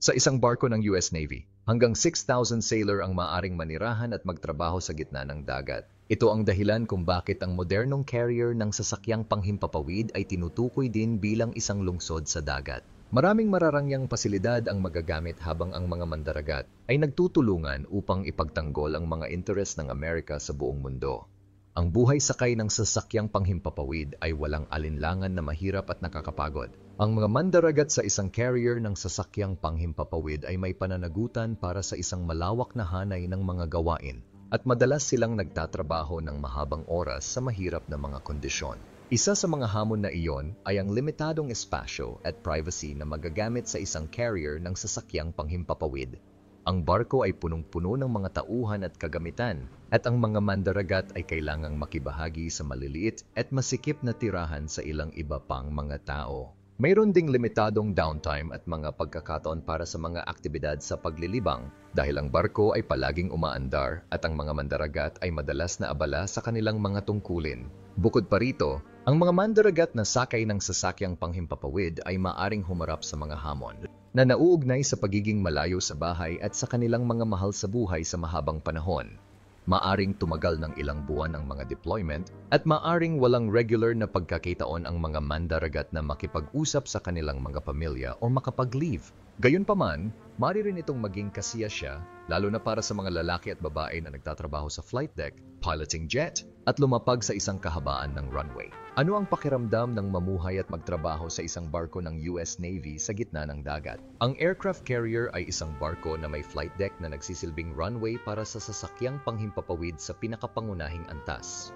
Sa isang barko ng US Navy, hanggang 6,000 sailor ang maaring manirahan at magtrabaho sa gitna ng dagat. Ito ang dahilan kung bakit ang modernong carrier ng sasakyang panghimpapawid ay tinutukoy din bilang isang lungsod sa dagat. Maraming mararangyang pasilidad ang magagamit habang ang mga mandaragat ay nagtutulungan upang ipagtanggol ang mga interes ng Amerika sa buong mundo. Ang buhay sakay ng sasakyang panghimpapawid ay walang alinlangan na mahirap at nakakapagod. Ang mga mandaragat sa isang carrier ng sasakyang panghimpapawid ay may pananagutan para sa isang malawak na hanay ng mga gawain at madalas silang nagtatrabaho ng mahabang oras sa mahirap na mga kondisyon. Isa sa mga hamon na iyon ay ang limitadong espasyo at privacy na magagamit sa isang carrier ng sasakyang panghimpapawid. Ang barko ay punong-puno ng mga tauhan at kagamitan, at ang mga mandaragat ay kailangang makibahagi sa maliliit at masikip na tirahan sa ilang iba pang mga tao. Mayroon ding limitadong downtime at mga pagkakataon para sa mga aktibidad sa paglilibang dahil ang barko ay palaging umaandar at ang mga mandaragat ay madalas na abala sa kanilang mga tungkulin. Bukod pa rito, ang mga mandaragat na sakay ng sasakyang panghimpapawid ay maaring humarap sa mga hamon na nauugnay sa pagiging malayo sa bahay at sa kanilang mga mahal sa buhay sa mahabang panahon. Maaring tumagal ng ilang buwan ang mga deployment at maaring walang regular na pagkakitaon ang mga mandaragat na makipag-usap sa kanilang mga pamilya o makapag-leave. Gayunpaman, maaari rin itong maging kasiyasya, lalo na para sa mga lalaki at babae na nagtatrabaho sa flight deck, piloting jet, at lumapag sa isang kahabaan ng runway. Ano ang pakiramdam ng mamuhay at magtrabaho sa isang barko ng US Navy sa gitna ng dagat? Ang aircraft carrier ay isang barko na may flight deck na nagsisilbing runway para sa sasakyang panghimpapawid sa pinakapangunahing antas.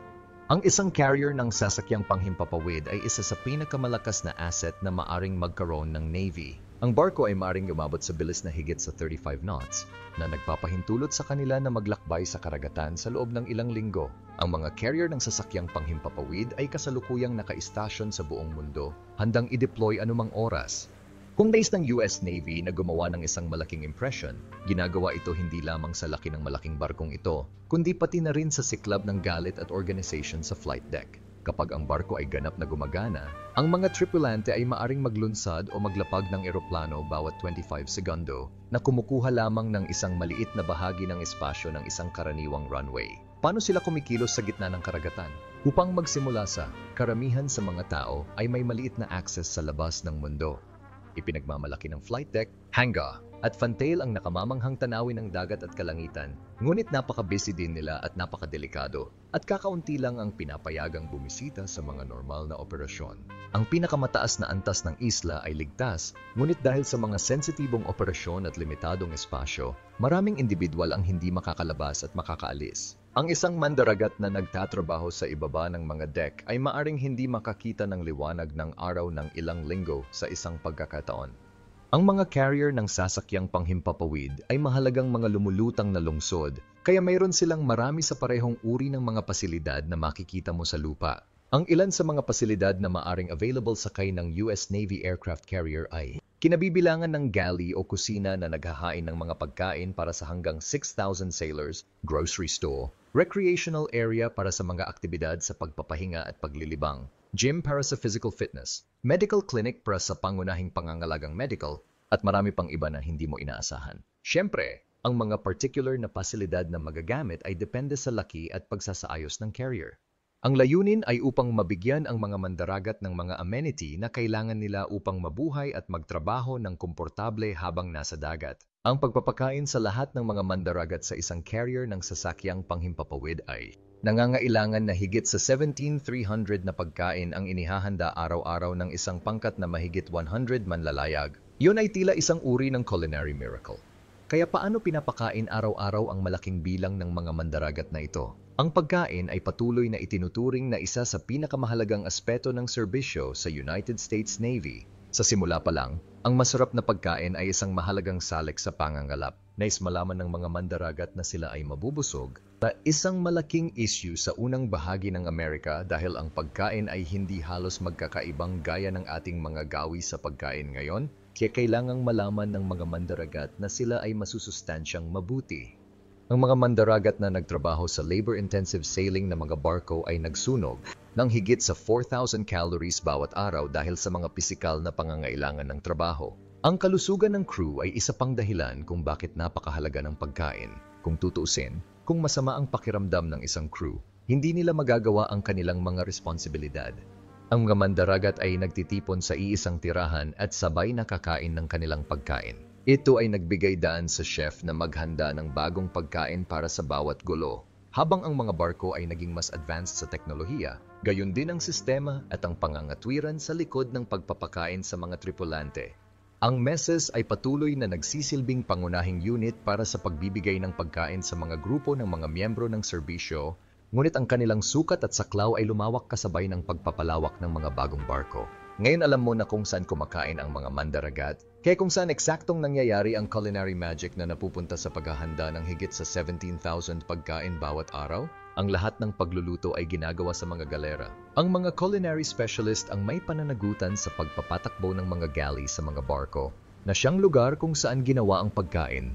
Ang isang carrier ng sasakyang panghimpapawid ay isa sa pinakamalakas na asset na maaring magkaroon ng Navy. Ang barko ay maaring umabot sa bilis na higit sa 35 knots na nagpapahintulot sa kanila na maglakbay sa karagatan sa loob ng ilang linggo. Ang mga carrier ng sasakyang panghimpapawid ay kasalukuyang naka-istasyon sa buong mundo, handang i-deploy anumang oras. Kung nais ng US Navy na gumawa ng isang malaking impression, ginagawa ito hindi lamang sa laki ng malaking barkong ito, kundi pati na rin sa siklab ng galit at organization sa flight deck. Kapag ang barko ay ganap na gumagana, ang mga tripulante ay maaring maglunsad o maglapag ng eroplano bawat 25 segundo na kumukuha lamang ng isang maliit na bahagi ng espasyo ng isang karaniwang runway. Paano sila kumikilos sa gitna ng karagatan? Upang magsimula sa, karamihan sa mga tao ay may maliit na access sa labas ng mundo. Ipinagmamalaki ng flight deck, hangar, at fantail ang nakamamanghang tanawin ng dagat at kalangitan, ngunit napaka-busy din nila at napakadelikado, at kakaunti lang ang pinapayagang bumisita sa mga normal na operasyon. Ang pinakamataas na antas ng isla ay ligtas, ngunit dahil sa mga sensitibong operasyon at limitadong espasyo, maraming individual ang hindi makakalabas at makakaalis. Ang isang mandaragat na nagtatrabaho sa ibaba ng mga deck ay maaring hindi makakita ng liwanag ng araw ng ilang linggo sa isang pagkakataon. Ang mga carrier ng sasakyang panghimpapawid ay mahalagang mga lumulutang na lungsod, kaya mayroon silang marami sa parehong uri ng mga pasilidad na makikita mo sa lupa. Ang ilan sa mga pasilidad na maaring available sakay ng US Navy aircraft carrier ay kinabibilangan ng galley o kusina na naghahain ng mga pagkain para sa hanggang 6,000 sailors, grocery store, recreational area para sa mga aktibidad sa pagpapahinga at paglilibang, gym para sa physical fitness, medical clinic para sa pangunahing pangangalagang medical, at marami pang iba na hindi mo inaasahan. Siyempre, ang mga particular na pasilidad na magagamit ay depende sa laki at pagsasaayos ng carrier. Ang layunin ay upang mabigyan ang mga mandaragat ng mga amenity na kailangan nila upang mabuhay at magtrabaho ng komportable habang nasa dagat. Ang pagpapakain sa lahat ng mga mandaragat sa isang carrier ng sasakyang panghimpapawid ay nangangailangan na higit sa 17,300 na pagkain ang inihahanda araw-araw ng isang pangkat na mahigit 100 manlalayag. Yun ay tila isang uri ng culinary miracle. Kaya paano pinapakain araw-araw ang malaking bilang ng mga mandaragat na ito? Ang pagkain ay patuloy na itinuturing na isa sa pinakamahalagang aspeto ng serbisyo sa United States Navy. Sa simula pa lang, ang masarap na pagkain ay isang mahalagang salik sa pangangalap. Nais malaman ng mga mandaragat na sila ay mabubusog na isang malaking issue sa unang bahagi ng Amerika dahil ang pagkain ay hindi halos magkakaibang gaya ng ating mga gawi sa pagkain ngayon, kaya kailangang malaman ng mga mandaragat na sila ay masusustansyang mabuti. Ang mga mandaragat na nagtrabaho sa labor-intensive sailing na mga barko ay nagsunog ng higit sa 4,000 calories bawat araw dahil sa mga pisikal na pangangailangan ng trabaho. Ang kalusugan ng crew ay isa pang dahilan kung bakit napakahalaga ng pagkain. Kung tutuusin, kung masama ang pakiramdam ng isang crew, hindi nila magagawa ang kanilang mga responsibilidad. Ang mga mandaragat ay nagtitipon sa iisang tirahan at sabay nakakain ng kanilang pagkain. Ito ay nagbigay daan sa chef na maghanda ng bagong pagkain para sa bawat gulo. Habang ang mga barko ay naging mas advanced sa teknolohiya, gayon din ang sistema at ang pangangatwiran sa likod ng pagpapakain sa mga tripulante. Ang messes ay patuloy na nagsisilbing pangunahing unit para sa pagbibigay ng pagkain sa mga grupo ng mga miyembro ng serbisyo. Ngunit ang kanilang sukat at saklaw ay lumawak kasabay ng pagpapalawak ng mga bagong barko. Ngayon alam mo na kung saan kumakain ang mga mandaragat, kaya kung saan eksaktong nangyayari ang culinary magic na napupunta sa paghahanda ng higit sa 17,000 pagkain bawat araw. Ang lahat ng pagluluto ay ginagawa sa mga galera. Ang mga culinary specialist ang may pananagutan sa pagpapatakbo ng mga galley sa mga barko, na siyang lugar kung saan ginawa ang pagkain.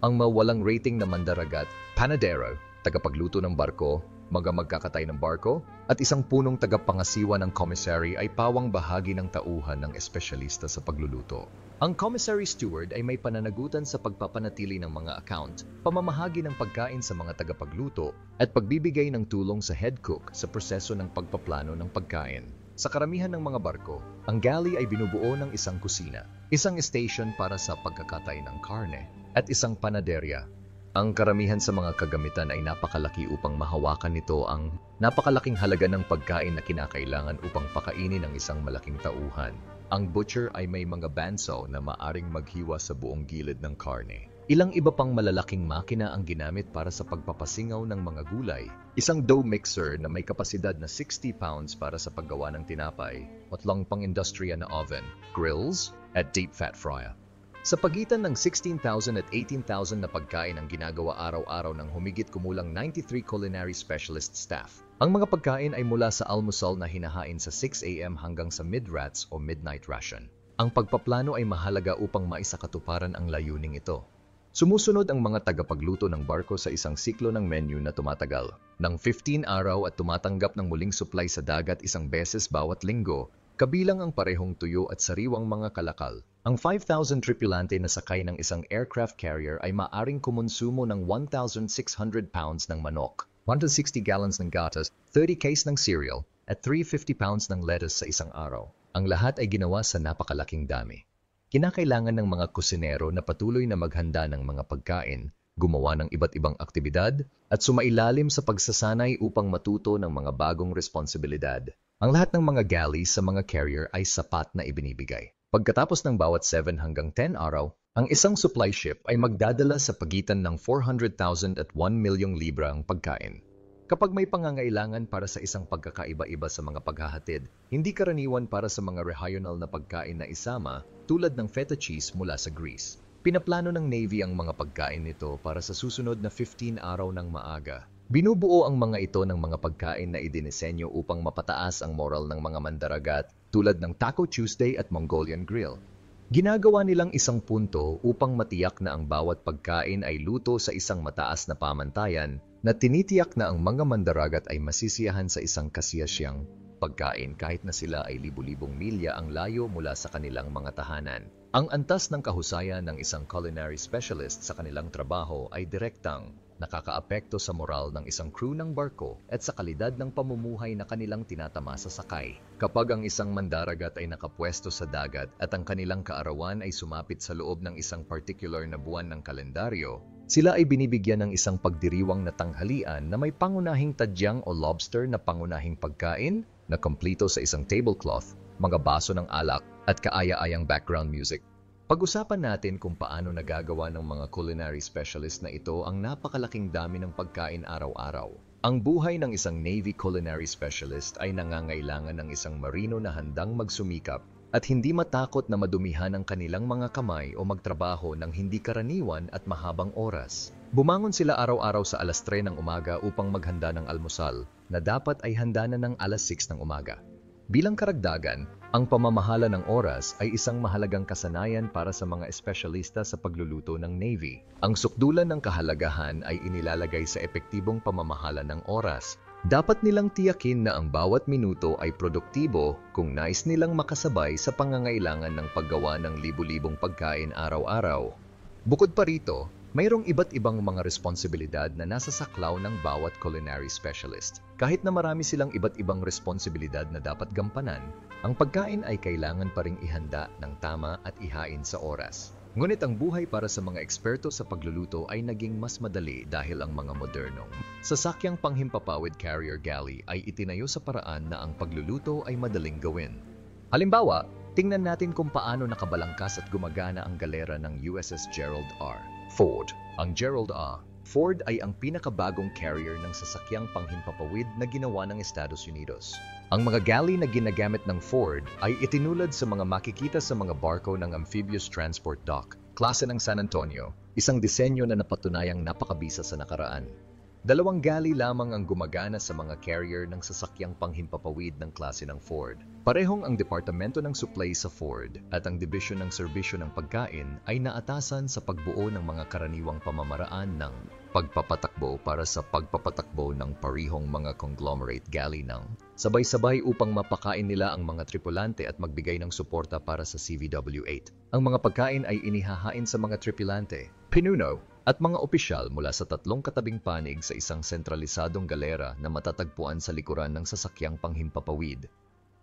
Ang mawalang rating na mandaragat, panadero, tagapagluto ng barko, mga magkakatay ng barko, at isang punong tagapangasiwa ng commissary ay pawang bahagi ng tauhan ng espesyalista sa pagluluto. Ang commissary steward ay may pananagutan sa pagpapanatili ng mga account, pamamahagi ng pagkain sa mga tagapagluto, at pagbibigay ng tulong sa head cook sa proseso ng pagpaplano ng pagkain. Sa karamihan ng mga barko, ang galley ay binubuo ng isang kusina, isang station para sa pagkakatay ng karne, at isang panaderya. Ang karamihan sa mga kagamitan ay napakalaki upang mahawakan nito ang napakalaking halaga ng pagkain na kinakailangan upang pakainin ng isang malaking tauhan. Ang butcher ay may mga bandsaw na maaring maghiwa sa buong gilid ng karne. Ilang iba pang malalaking makina ang ginamit para sa pagpapasingaw ng mga gulay. Isang dough mixer na may kapasidad na 60 pounds para sa paggawa ng tinapay, tatlong pang-industriya na oven, grills, at deep fat fryer. Sa pagitan ng 16,000 at 18,000 na pagkain ang ginagawa araw-araw ng humigit kumulang 93 culinary specialist staff. Ang mga pagkain ay mula sa almusal na hinahain sa 6 a.m. hanggang sa mid-rats o midnight ration. Ang pagpaplano ay mahalaga upang maisakatuparan ang layuning ito. Sumusunod ang mga tagapagluto ng barko sa isang siklo ng menu na tumatagal ng 15 araw at tumatanggap ng muling supply sa dagat isang beses bawat linggo, kabilang ang parehong tuyo at sariwang mga kalakal. Ang 5,000 tripulante na sakay ng isang aircraft carrier ay maaring kumonsumo ng 1,600 pounds ng manok, 160 gallons ng gatas, 30 case ng cereal, at 350 pounds ng lettuce sa isang araw. Ang lahat ay ginawa sa napakalaking dami. Kinakailangan ng mga kusinero na patuloy na maghanda ng mga pagkain, gumawa ng iba't ibang aktibidad, at sumailalim sa pagsasanay upang matuto ng mga bagong responsibilidad. Ang lahat ng mga galleys sa mga carrier ay sapat na ibinibigay. Pagkatapos ng bawat 7 hanggang 10 araw, ang isang supply ship ay magdadala sa pagitan ng 400,000 at 1 milyong libra ang pagkain. Kapag may pangangailangan para sa isang pagkakaiba-iba sa mga paghahatid, hindi karaniwan para sa mga regional na pagkain na isama tulad ng feta cheese mula sa Greece. Pinaplano ng Navy ang mga pagkain nito para sa susunod na 15 araw ng maaga. Binubuo ang mga ito ng mga pagkain na idinisenyo upang mapataas ang moral ng mga mandaragat tulad ng Taco Tuesday at Mongolian Grill. Ginagawa nilang isang punto upang matiyak na ang bawat pagkain ay luto sa isang mataas na pamantayan na tinitiyak na ang mga mandaragat ay masisiyahan sa isang kasiyasyang pagkain kahit na sila ay libu-libong milya ang layo mula sa kanilang mga tahanan. Ang antas ng kahusayan ng isang culinary specialist sa kanilang trabaho ay direktang nakakaapekto sa moral ng isang crew ng barko at sa kalidad ng pamumuhay na kanilang tinatama sa sakay. Kapag ang isang mandaragat ay nakapwesto sa dagat at ang kanilang kaarawan ay sumapit sa loob ng isang particular na buwan ng kalendaryo, sila ay binibigyan ng isang pagdiriwang na tanghalian na may pangunahing tadyang o lobster na pangunahing pagkain na kompleto sa isang tablecloth, mga baso ng alak at kaaya-ayang background music. Pag-usapan natin kung paano nagagawa ng mga culinary specialist na ito ang napakalaking dami ng pagkain araw-araw. Ang buhay ng isang Navy culinary specialist ay nangangailangan ng isang marino na handang magsumikap at hindi matakot na madumihan ang kanilang mga kamay o magtrabaho ng hindi karaniwan at mahabang oras. Bumangon sila araw-araw sa alas 3 ng umaga upang maghanda ng almusal na dapat ay handa na ng alas 6 ng umaga. Bilang karagdagan, ang pamamahala ng oras ay isang mahalagang kasanayan para sa mga espesyalista sa pagluluto ng Navy. Ang sukdulan ng kahalagahan ay inilalagay sa epektibong pamamahala ng oras, Dapat nilang tiyakin na ang bawat minuto ay produktibo kung nais nilang makasabay sa pangangailangan ng paggawa ng libu-libong pagkain araw-araw. Bukod pa rito, mayroong iba't ibang mga responsibilidad na nasa saklaw ng bawat culinary specialist. Kahit na marami silang iba't ibang responsibilidad na dapat gampanan, ang pagkain ay kailangan pa ring ihanda ng tama at ihain sa oras. Ngunit ang buhay para sa mga eksperto sa pagluluto ay naging mas madali dahil ang mga modernong sasakyang panghimpapawid carrier galley ay itinayo sa paraan na ang pagluluto ay madaling gawin. Halimbawa, tingnan natin kung paano nakabalangkas at gumagana ang galera ng USS Gerald R. Ford. Ang Gerald R. Ford ay ang pinakabagong carrier ng sasakyang panghimpapawid na ginawa ng Estados Unidos. Ang mga galley na ginagamit ng Ford ay itinulad sa mga makikita sa mga barko ng Amphibious Transport Dock, klase ng San Antonio, isang disenyo na napatunayang napakabisa sa nakaraan. 2 galley lamang ang gumagana sa mga carrier ng sasakyang panghimpapawid ng klase ng Ford. Parehong ang Departamento ng Supply sa Ford at ang Dibisyon ng Serbisyo ng Pagkain ay naatasan sa pagbuo ng mga karaniwang pamamaraan ng pagpapatakbo para sa pagpapatakbo ng parihong mga conglomerate galley ng sabay-sabay upang mapakain nila ang mga tripulante at magbigay ng suporta para sa CVW-8. Ang mga pagkain ay inihahain sa mga tripulante, pinuno, at mga opisyal mula sa 3 katabing panig sa isang sentralisadong galera na matatagpuan sa likuran ng sasakyang panghimpapawid.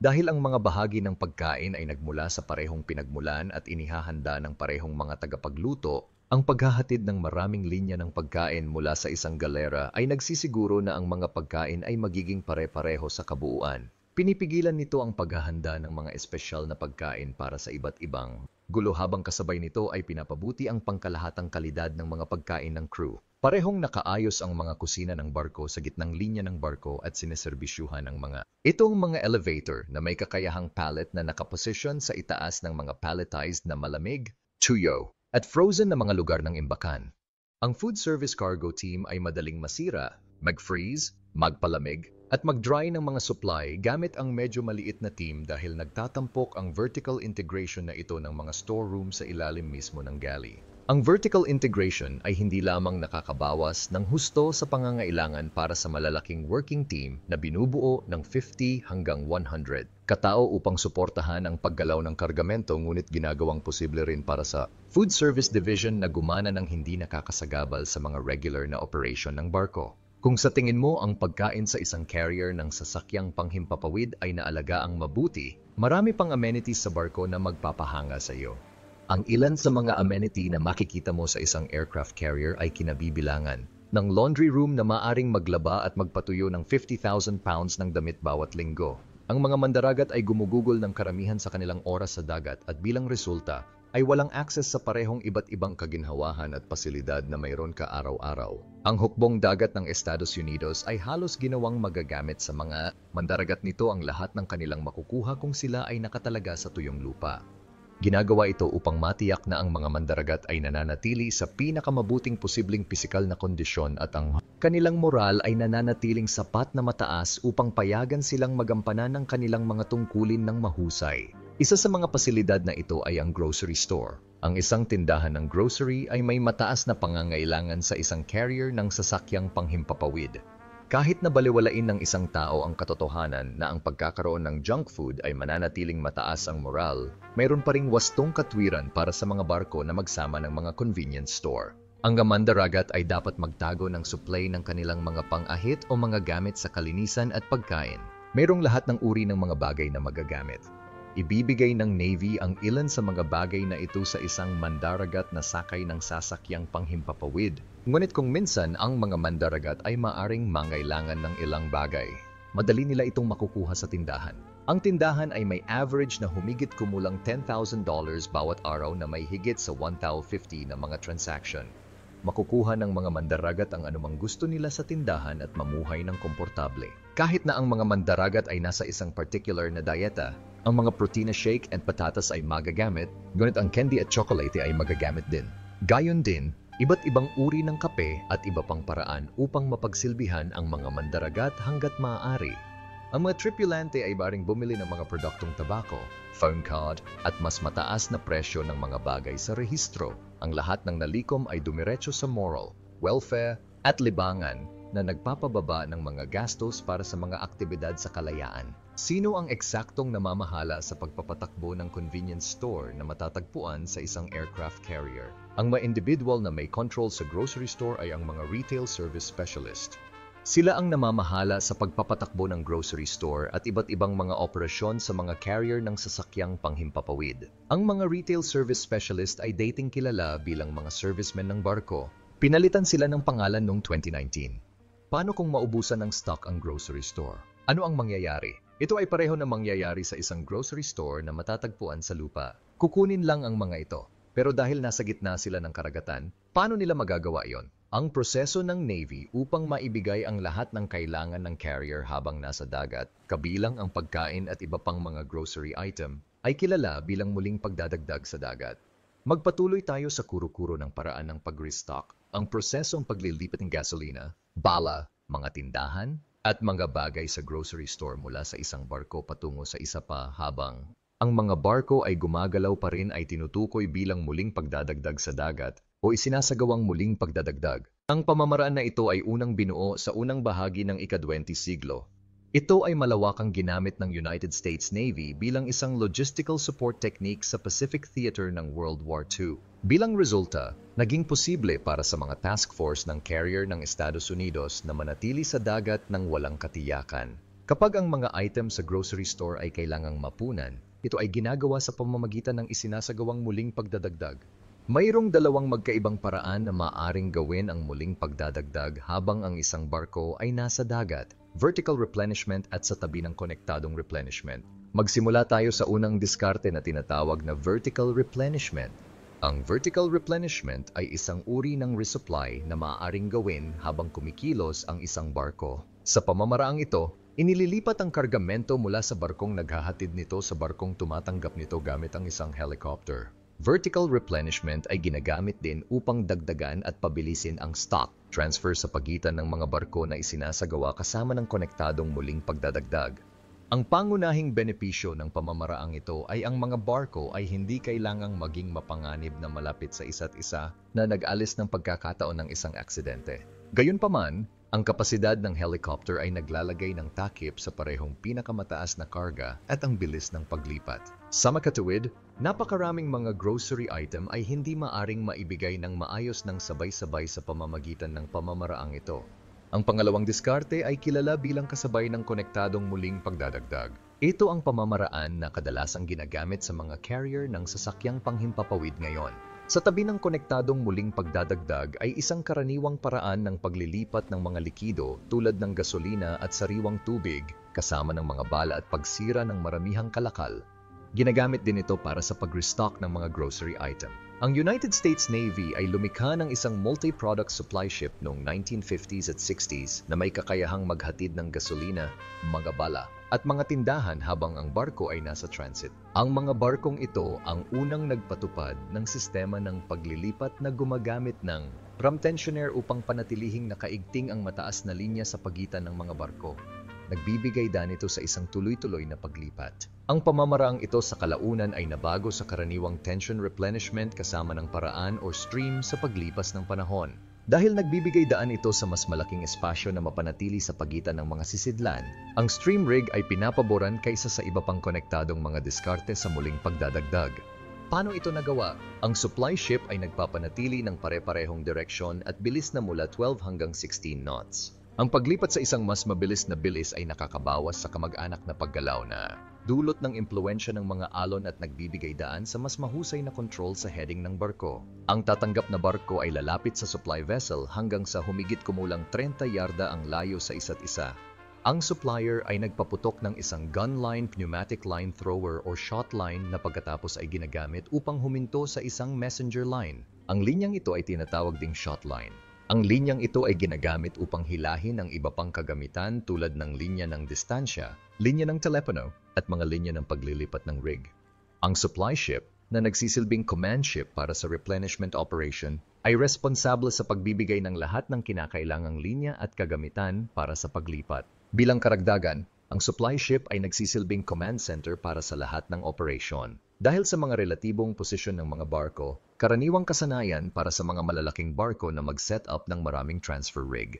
Dahil ang mga bahagi ng pagkain ay nagmula sa parehong pinagmulan at inihahanda ng parehong mga tagapagluto, ang paghahatid ng maraming linya ng pagkain mula sa isang galera ay nagsisiguro na ang mga pagkain ay magiging pare-pareho sa kabuuan. Pinipigilan nito ang paghahanda ng mga espesyal na pagkain para sa iba't ibang gulo habang kasabay nito ay pinapabuti ang pangkalahatang kalidad ng mga pagkain ng crew. Parehong nakaayos ang mga kusina ng barko sa gitnang linya ng barko at sineserbisyuhan ng mga itong mga elevator na may kakayahang pallet na nakaposisyon sa itaas ng mga palletized na malamig, tuyo, at frozen na mga lugar ng imbakan. Ang food service cargo team ay madaling masira, mag-freeze, magpalamig, at mag-dry ng mga supply gamit ang medyo maliit na team dahil nagtatampok ang vertical integration na ito ng mga storeroom sa ilalim mismo ng galley. Ang vertical integration ay hindi lamang nakakabawas ng husto sa pangangailangan para sa malalaking working team na binubuo ng 50 hanggang 100 katao upang suportahan ang paggalaw ng kargamento, ngunit ginagawang posible rin para sa food service division na gumana ng hindi nakakasagabal sa mga regular na operation ng barko. Kung sa tingin mo ang pagkain sa isang carrier ng sasakyang panghimpapawid ay naalagaang mabuti, marami pang amenities sa barko na magpapahanga sa iyo. Ang ilan sa mga amenity na makikita mo sa isang aircraft carrier ay kinabibilangan ng laundry room na maaring maglaba at magpatuyo ng 50,000 pounds ng damit bawat linggo. Ang mga mandaragat ay gumugugol ng karamihan sa kanilang oras sa dagat at bilang resulta ay walang access sa parehong iba't ibang kaginhawahan at pasilidad na mayroon ka araw-araw. Ang hukbong dagat ng Estados Unidos ay halos ginawang magagamit sa mga mandaragat nito ang lahat ng kanilang makukuha kung sila ay nakatalaga sa tuyong lupa. Ginagawa ito upang matiyak na ang mga mandaragat ay nananatili sa pinakamabuting posibleng pisikal na kondisyon at ang kanilang moral ay nananatiling sapat na mataas upang payagan silang magampanan ng kanilang mga tungkulin ng mahusay. Isa sa mga pasilidad na ito ay ang grocery store. Ang isang tindahan ng grocery ay may mataas na pangangailangan sa isang carrier ng sasakyang panghimpapawid. Kahit na baliwalain ng isang tao ang katotohanan na ang pagkakaroon ng junk food ay mananatiling mataas ang moral, mayroon pa ring wastong katwiran para sa mga barko na magsama ng mga convenience store. Ang mandaragat ay dapat magtago ng supply ng kanilang mga pang-ahit o mga gamit sa kalinisan at pagkain. Mayroong lahat ng uri ng mga bagay na magagamit. Ibibigay ng Navy ang ilan sa mga bagay na ito sa isang mandaragat na sakay ng sasakyang panghimpapawid. Ngunit kung minsan ang mga mandaragat ay maaring mangailangan ng ilang bagay, madali nila itong makukuha sa tindahan. Ang tindahan ay may average na humigit kumulang $10,000 bawat araw na may higit sa 1,050 na mga transaction. Makukuha ng mga mandaragat ang anumang gusto nila sa tindahan at mamuhay ng komportable. Kahit na ang mga mandaragat ay nasa isang particular na dieta, ang mga protina shake and patatas ay magagamit, ngunit ang candy at chocolate ay magagamit din. Gayon din, iba't ibang uri ng kape at iba pang paraan upang mapagsilbihan ang mga mandaragat hanggat maaari. Ang mga tripulante ay baring bumili ng mga produktong tabako, phone card, at mas mataas na presyo ng mga bagay sa rehistro. Ang lahat ng nalikom ay dumiretso sa moral, welfare, at libangan, na nagpapababa ng mga gastos para sa mga aktibidad sa kalayaan. Sino ang eksaktong namamahala sa pagpapatakbo ng convenience store na matatagpuan sa isang aircraft carrier? Ang mga individual na may control sa grocery store ay ang mga retail service specialist. Sila ang namamahala sa pagpapatakbo ng grocery store at iba't ibang mga operasyon sa mga carrier ng sasakyang panghimpapawid. Ang mga retail service specialist ay dating kilala bilang mga servicemen ng barko. Pinalitan sila ng pangalan noong 2019. Paano kung maubusan ng stock ang grocery store? Ano ang mangyayari? Ito ay pareho na mangyayari sa isang grocery store na matatagpuan sa lupa. Kukunin lang ang mga ito. Pero dahil nasa gitna sila ng karagatan, paano nila magagawa iyon? Ang proseso ng Navy upang maibigay ang lahat ng kailangan ng carrier habang nasa dagat, kabilang ang pagkain at iba pang mga grocery item, ay kilala bilang muling pagdadagdag sa dagat. Magpatuloy tayo sa kuro-kuro ng paraan ng pag-restock, ang prosesong paglilipat ng gasolina, bala, mga tindahan, at mga bagay sa grocery store mula sa isang barko patungo sa isa pa habang ang mga barko ay gumagalaw pa rin ay tinutukoy bilang muling pagdadagdag sa dagat o isinasagawang muling pagdadagdag. Ang pamamaraan na ito ay unang binuo sa unang bahagi ng ika-20 siglo. Ito ay malawakang ginamit ng United States Navy bilang isang logistical support technique sa Pacific Theater ng World War II. Bilang resulta, naging posible para sa mga task force ng carrier ng Estados Unidos na manatili sa dagat ng walang katiyakan. Kapag ang mga item sa grocery store ay kailangang mapunan, ito ay ginagawa sa pamamagitan ng isinasagawang muling pagdadagdag. Mayroong dalawang magkaibang paraan na maaaring gawin ang muling pagdadagdag habang ang isang barko ay nasa dagat, vertical replenishment at sa tabi ng konektadong replenishment. Magsimula tayo sa unang diskarte na tinatawag na vertical replenishment. Ang vertical replenishment ay isang uri ng resupply na maaaring gawin habang kumikilos ang isang barko. Sa pamamaraang ito, inililipat ang kargamento mula sa barkong naghahatid nito sa barkong tumatanggap nito gamit ang isang helicopter. Vertical replenishment ay ginagamit din upang dagdagan at pabilisin ang stock transfer sa pagitan ng mga barko na isinasagawa kasama ng konektadong muling pagdadagdag. Ang pangunahing benepisyo ng pamamaraang ito ay ang mga barko ay hindi kailangang maging mapanganib na malapit sa isa't isa na nag-alis ng pagkakataon ng isang aksidente. Gayunpaman, ang kapasidad ng helicopter ay naglalagay ng takip sa parehong pinakamataas na karga at ang bilis ng paglipat. Sa makatuwid, napakaraming mga grocery item ay hindi maaring maibigay ng maayos ng sabay-sabay sa pamamagitan ng pamamaraang ito. Ang pangalawang diskarte ay kilala bilang kasabay ng konektadong muling pagdadagdag. Ito ang pamamaraan na kadalasang ginagamit sa mga carrier ng sasakyang panghimpapawid ngayon. Sa tabi ng konektadong muling pagdadagdag ay isang karaniwang paraan ng paglilipat ng mga likido tulad ng gasolina at sariwang tubig kasama ng mga bala at pagsira ng maramihang kalakal. Ginagamit din ito para sa pag-restock ng mga grocery item. Ang United States Navy ay lumikha ng isang multi-product supply ship noong 1950s at 60s na may kakayahang maghatid ng gasolina, mga bala, at mga tindahan habang ang barko ay nasa transit. Ang mga barkong ito ang unang nagpatupad ng sistema ng paglilipat na gumagamit ng ram tensioner upang panatilihing nakaigting ang mataas na linya sa pagitan ng mga barko. Nagbibigay dan ito sa isang tuloy-tuloy na paglipat. Ang pamamaraang ito sa kalaunan ay nabago sa karaniwang tension replenishment kasama ng paraan o stream sa paglipas ng panahon. Dahil nagbibigay daan ito sa mas malaking espasyo na mapanatili sa pagitan ng mga sisidlan, ang stream rig ay pinapaboran kaysa sa iba pang konektadong mga diskarte sa muling pagdadagdag. Paano ito nagawa? Ang supply ship ay nagpapanatili ng pare-parehong direksyon at bilis na mula 12 hanggang 16 knots. Ang paglipat sa isang mas mabilis na bilis ay nakakabawas sa kamag-anak na paggalaw na dulot ng impluensya ng mga alon at nagbibigay daan sa mas mahusay na control sa heading ng barko. Ang tatanggap na barko ay lalapit sa supply vessel hanggang sa humigit kumulang 30 yarda ang layo sa isa't isa. Ang supplier ay nagpaputok ng isang gun line pneumatic line thrower o shot line na pagkatapos ay ginagamit upang huminto sa isang messenger line. Ang linyang ito ay tinatawag ding shot line. Ang linyang ito ay ginagamit upang hilahin ang iba pang kagamitan tulad ng linya ng distansya, linya ng telepono, at mga linya ng paglilipat ng rig. Ang supply ship, na nagsisilbing command ship para sa replenishment operation, ay responsable sa pagbibigay ng lahat ng kinakailangang linya at kagamitan para sa paglipat. Bilang karagdagan, ang supply ship ay nagsisilbing command center para sa lahat ng operasyon. Dahil sa mga relatibong posisyon ng mga barko, karaniwang kasanayan para sa mga malalaking barko na mag-set up ng maraming transfer rig.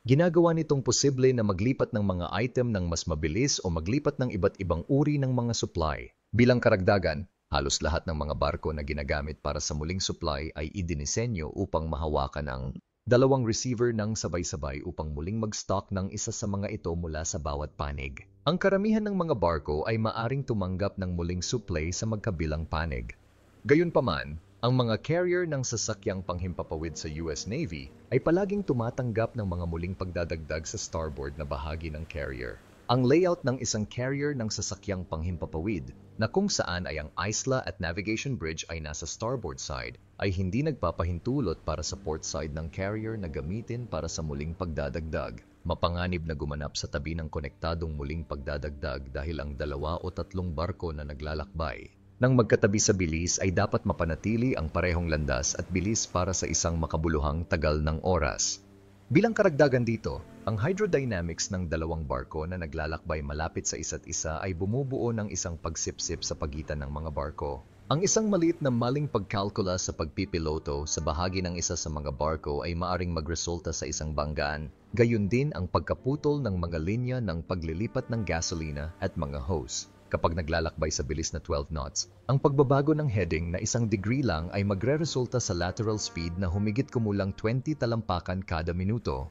Ginagawa nitong posible na maglipat ng mga item ng mas mabilis o maglipat ng iba't ibang uri ng mga supply. Bilang karagdagan, halos lahat ng mga barko na ginagamit para sa muling supply ay idinisenyo upang mahawakan ang dalawang receiver ng sabay-sabay upang muling mag-stock ng isa sa mga ito mula sa bawat panig. Ang karamihan ng mga barko ay maaring tumanggap ng muling supply sa magkabilang panig. Gayunpaman, ang mga carrier ng sasakyang panghimpapawid sa US Navy ay palaging tumatanggap ng mga muling pagdadagdag sa starboard na bahagi ng carrier. Ang layout ng isang carrier ng sasakyang panghimpapawid na kung saan ay ang isla at navigation bridge ay nasa starboard side ay hindi nagpapahintulot para sa port side ng carrier na gamitin para sa muling pagdadagdag. Mapanganib na gumanap sa tabi ng konektadong muling pagdadagdag dahil ang 2 o 3 barko na naglalakbay nang magkatabi sa bilis ay dapat mapanatili ang parehong landas at bilis para sa isang makabuluhang tagal ng oras. Bilang karagdagan dito, ang hydrodynamics ng 2 barko na naglalakbay malapit sa isa't isa ay bumubuo ng isang pagsipsip sa pagitan ng mga barko. Ang isang maliit na maling pagkalkula sa pagpipiloto sa bahagi ng isa sa mga barko ay maaring magresulta sa isang banggaan. Gayon din ang pagkaputol ng mga linya ng paglilipat ng gasolina at mga hose. Kapag naglalakbay sa bilis na 12 knots, ang pagbabago ng heading na 1 degree lang ay magreresulta sa lateral speed na humigit kumulang 20 talampakan kada minuto.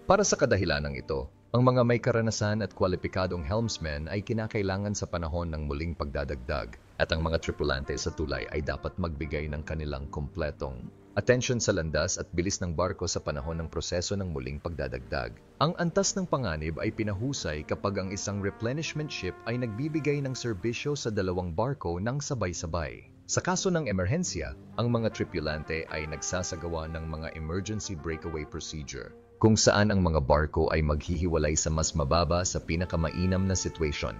Para sa kadahilanang ito, ang mga may karanasan at kwalipikadong helmsmen ay kinakailangan sa panahon ng muling pagdadagdag at ang mga tripulante sa tulay ay dapat magbigay ng kanilang kumpletong atensyon sa landas at bilis ng barko sa panahon ng proseso ng muling pagdadagdag. Ang antas ng panganib ay pinahusay kapag ang isang replenishment ship ay nagbibigay ng serbisyo sa 2 barko ng sabay-sabay. Sa kaso ng emerhensya, ang mga tripulante ay nagsasagawa ng mga emergency breakaway procedure, kung saan ang mga barko ay maghihiwalay sa mas mababa sa pinakamainam na situation.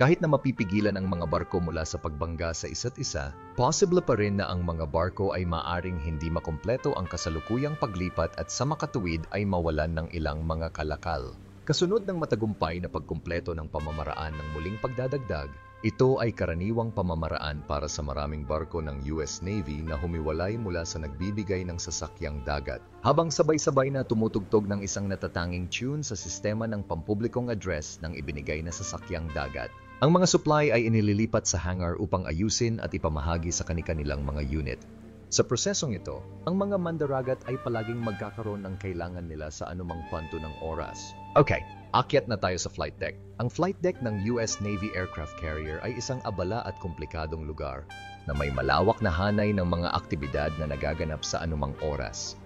Kahit na mapipigilan ang mga barko mula sa pagbangga sa isa't isa, posible pa rin na ang mga barko ay maaring hindi makumpleto ang kasalukuyang paglipat at sa makatuwid ay mawalan ng ilang mga kalakal. Kasunod ng matagumpay na pagkumpleto ng pamamaraan ng muling pagdadagdag, ito ay karaniwang pamamaraan para sa maraming barko ng US Navy na humiwalay mula sa nagbibigay ng sasakyang dagat, habang sabay-sabay na tumutugtog ng isang natatanging tune sa sistema ng pampublikong address ng ibinigay na sasakyang dagat. Ang mga supply ay inililipat sa hangar upang ayusin at ipamahagi sa kani-kanilang mga unit. Sa prosesong ito, ang mga mandaragat ay palaging magkakaroon ng kailangan nila sa anumang punto ng oras. Okay, akyat na tayo sa flight deck. Ang flight deck ng US Navy aircraft carrier ay isang abala at komplikadong lugar na may malawak na hanay ng mga aktibidad na nagaganap sa anumang oras.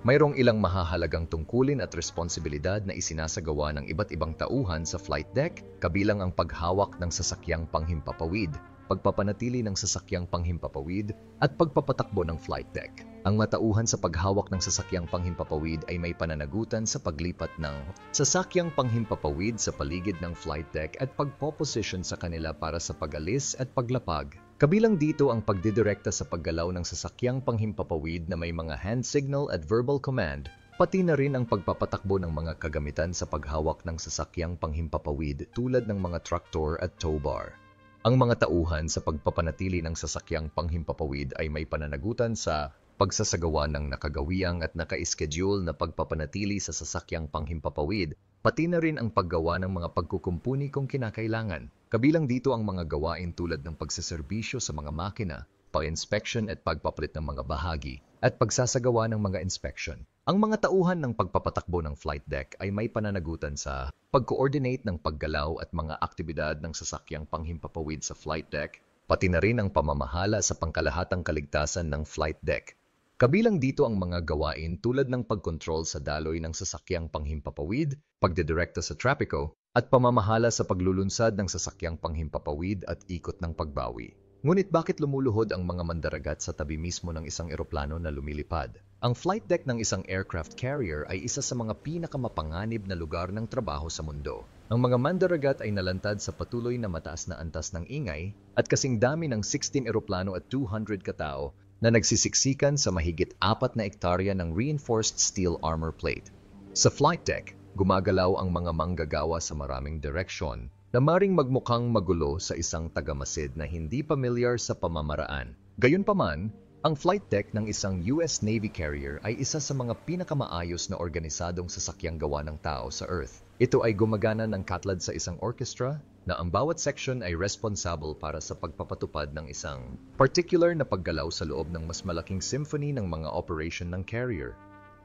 Mayroong ilang mahahalagang tungkulin at responsibilidad na isinasagawa ng iba't ibang tauhan sa flight deck, kabilang ang paghawak ng sasakyang panghimpapawid, pagpapanatili ng sasakyang panghimpapawid, at pagpapatakbo ng flight deck. Ang matauhan sa paghawak ng sasakyang panghimpapawid ay may pananagutan sa paglipat ng sasakyang panghimpapawid sa paligid ng flight deck at pagpoposition sa kanila para sa pag-alis at paglapag. Kabilang dito ang pagdidirekta sa paggalaw ng sasakyang panghimpapawid na may mga hand signal at verbal command, pati na rin ang pagpapatakbo ng mga kagamitan sa paghawak ng sasakyang panghimpapawid tulad ng mga traktor at tow bar. Ang mga tauhan sa pagpapanatili ng sasakyang panghimpapawid ay may pananagutan sa pagsasagawa ng nakagawiang at naka-schedule na pagpapanatili sa sasakyang panghimpapawid, pati na rin ang paggawa ng mga pagkukumpuni kung kinakailangan. Kabilang dito ang mga gawain tulad ng pagseserbisyo sa mga makina, pag-inspection at pagpapalit ng mga bahagi, at pagsasagawa ng mga inspection. Ang mga tauhan ng pagpapatakbo ng flight deck ay may pananagutan sa pag-coordinate ng paggalaw at mga aktibidad ng sasakyang panghimpapawid sa flight deck, pati na rin ang pamamahala sa pangkalahatang kaligtasan ng flight deck. Kabilang dito ang mga gawain tulad ng pagkontrol sa daloy ng sasakyang panghimpapawid, pagdidirekta sa trapiko, at pamamahala sa paglulunsad ng sasakyang panghimpapawid at ikot ng pagbawi. Ngunit bakit lumuluhod ang mga mandaragat sa tabi mismo ng isang eroplano na lumilipad? Ang flight deck ng isang aircraft carrier ay isa sa mga pinakamapanganib na lugar ng trabaho sa mundo. Ang mga mandaragat ay nalantad sa patuloy na mataas na antas ng ingay at kasing dami ng 16 eroplano at 200 katao na nagsisiksikan sa mahigit 4 na ektarya ng reinforced steel armor plate. Sa flight deck, gumagalaw ang mga manggagawa sa maraming direksyon na maring magmukhang magulo sa isang tagamasid na hindi pamilyar sa pamamaraan. Gayunpaman, Ang flight deck ng isang US Navy carrier ay isa sa mga pinakamaayos na organisadong sasakyang gawa ng tao sa Earth. Ito ay gumagana ng katulad sa isang orchestra na ang bawat section ay responsible para sa pagpapatupad ng isang particular na paggalaw sa loob ng mas malaking symphony ng mga operation ng carrier.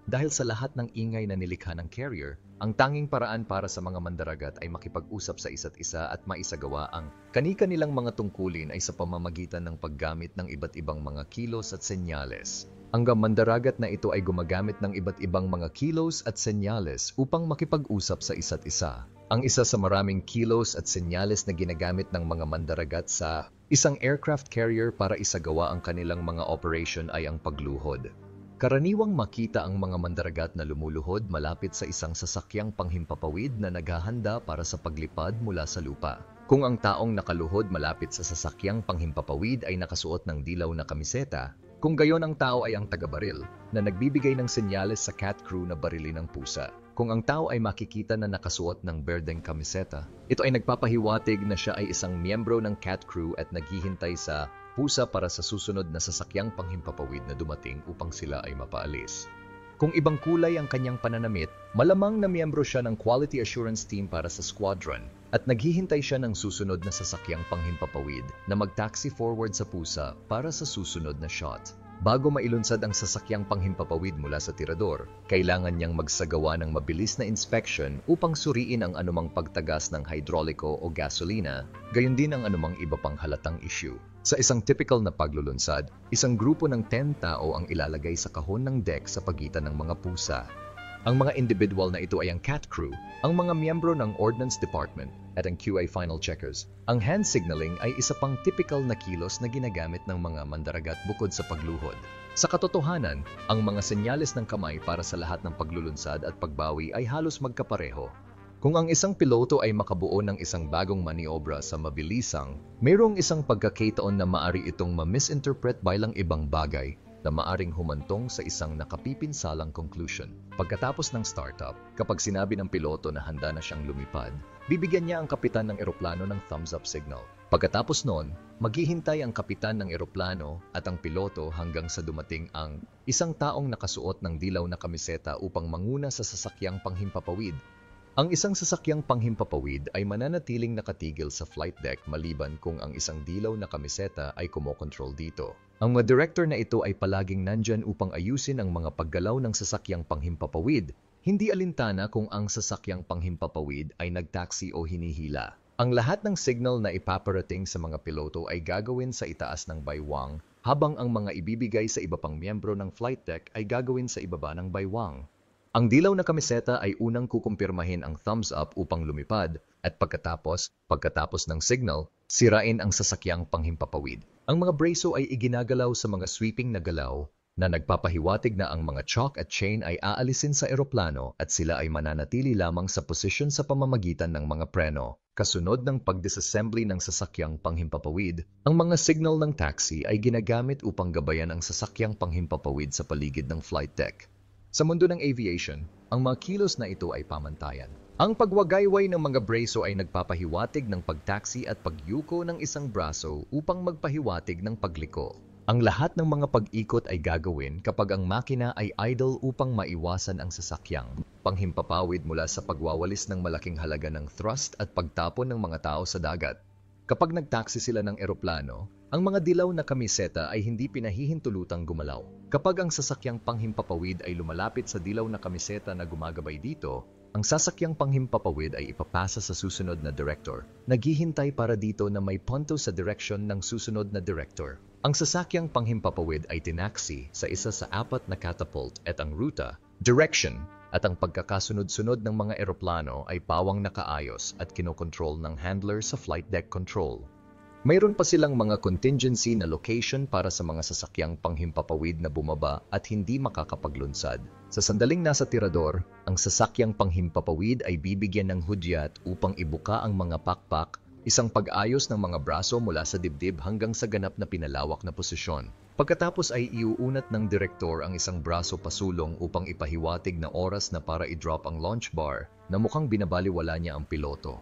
Dahil sa lahat ng ingay na nilikha ng carrier, ang tanging paraan para sa mga mandaragat ay makipag-usap sa isa't isa at maisagawa ang kani-kanilang mga tungkulin ay sa pamamagitan ng paggamit ng iba't ibang mga kilos at senyales. Ang mandaragat na ito ay gumagamit ng iba't ibang mga kilos at senyales upang makipag-usap sa isa't isa. Ang isa sa maraming kilos at senyales na ginagamit ng mga mandaragat sa isang aircraft carrier para isagawa ang kanilang mga operation ay ang pagluhod. Karaniwang makita ang mga mandaragat na lumuluhod malapit sa isang sasakyang panghimpapawid na naghahanda para sa paglipad mula sa lupa. Kung ang taong nakaluhod malapit sa sasakyang panghimpapawid ay nakasuot ng dilaw na kamiseta, kung gayon ang tao ay ang taga-baril na nagbibigay ng senyales sa cat crew na barilin ng pusa. Kung ang tao ay makikita na nakasuot ng berdeng kamiseta, ito ay nagpapahiwatig na siya ay isang miyembro ng cat crew at naghihintay sa pusa para sa susunod na sasakyang panghimpapawid na dumating upang sila ay mapaalis. Kung ibang kulay ang kanyang pananamit, malamang na miyembro siya ng quality assurance team para sa squadron at naghihintay siya ng susunod na sasakyang panghimpapawid na mag-taxi forward sa pusa para sa susunod na shot. Bago mailunsad ang sasakyang panghimpapawid mula sa tirador, kailangan niyang magsagawa ng mabilis na inspection upang suriin ang anumang pagtagas ng hydrauliko o gasolina, gayon din ang anumang iba pang halatang issue. Sa isang typical na paglulunsad, isang grupo ng 10 tao ang ilalagay sa kahon ng deck sa pagitan ng mga pusa. Ang mga individual na ito ay ang cat crew, ang mga miyembro ng Ordnance Department, at ang QA final checkers. Ang hand signaling ay isa pang typical na kilos na ginagamit ng mga mandaragat bukod sa pagluhod. Sa katotohanan, ang mga senyales ng kamay para sa lahat ng paglulunsad at pagbawi ay halos magkapareho. Kung ang isang piloto ay makabuo ng isang bagong maniobra sa mabilisang, mayroong isang pagkakataon na maari itong ma-misinterpret bilang ibang bagay na maaring humantong sa isang nakapipinsalang conclusion. Pagkatapos ng startup, kapag sinabi ng piloto na handa na siyang lumipad, bibigyan niya ang kapitan ng eroplano ng thumbs up signal. Pagkatapos noon, maghihintay ang kapitan ng eroplano at ang piloto hanggang sa dumating ang isang taong nakasuot ng dilaw na kamiseta upang manguna sa sasakyang panghimpapawid. Ang isang sasakyang panghimpapawid ay mananatiling nakatigil sa flight deck maliban kung ang isang dilaw na kamiseta ay kumokontrol dito. Ang mga director na ito ay palaging nandyan upang ayusin ang mga paggalaw ng sasakyang panghimpapawid, hindi alintana kung ang sasakyang panghimpapawid ay nagtaksi o hinihila. Ang lahat ng signal na ipaparating sa mga piloto ay gagawin sa itaas ng baywang, habang ang mga ibibigay sa iba pang miyembro ng flight deck ay gagawin sa ibaba ng baywang. Ang dilaw na kamiseta ay unang kukumpirmahin ang thumbs up upang lumipad at pagkatapos ng signal, sirain ang sasakyang panghimpapawid. Ang mga braso ay iginagalaw sa mga sweeping na galaw na nagpapahiwatig na ang mga choke at chain ay aalisin sa eroplano at sila ay mananatili lamang sa posisyon sa pamamagitan ng mga preno. Kasunod ng pag-disassembly ng sasakyang panghimpapawid, ang mga signal ng taxi ay ginagamit upang gabayan ang sasakyang panghimpapawid sa paligid ng flight deck. Sa mundo ng aviation, ang mga kilos na ito ay pamantayan. Ang pagwagayway ng mga braso ay nagpapahiwatig ng pagtaksi at pagyuko ng isang braso upang magpahiwatig ng pagliko. Ang lahat ng mga pag-ikot ay gagawin kapag ang makina ay idle upang maiwasan ang sasakyang panghimpapawid mula sa pagwawalis ng malaking halaga ng thrust at pagtapon ng mga tao sa dagat. Kapag nagtaksi sila ng eroplano, ang mga dilaw na kamiseta ay hindi pinahihintulutang gumalaw. Kapag ang sasakyang panghimpapawid ay lumalapit sa dilaw na kamiseta na gumagabay dito, ang sasakyang panghimpapawid ay ipapasa sa susunod na director. Naghihintay para dito na may punto sa direksyon ng susunod na director. Ang sasakyang panghimpapawid ay tinaksi sa isa sa 4 na catapult at ang ruta, direction, at ang pagkakasunod-sunod ng mga eroplano ay pawang nakaayos at kinokontrol ng handler sa flight deck control. Mayroon pa silang mga contingency na location para sa mga sasakyang panghimpapawid na bumaba at hindi makakapaglunsad. Sa sandaling nasa tirador, ang sasakyang panghimpapawid ay bibigyan ng hudyat upang ibuka ang mga pakpak, isang pag-ayos ng mga braso mula sa dibdib hanggang sa ganap na pinalawak na posisyon. Pagkatapos ay iuunat ng direktor ang isang braso pasulong upang ipahiwatig na oras na para i-drop ang launch bar na mukhang binabaliwala niya ang piloto.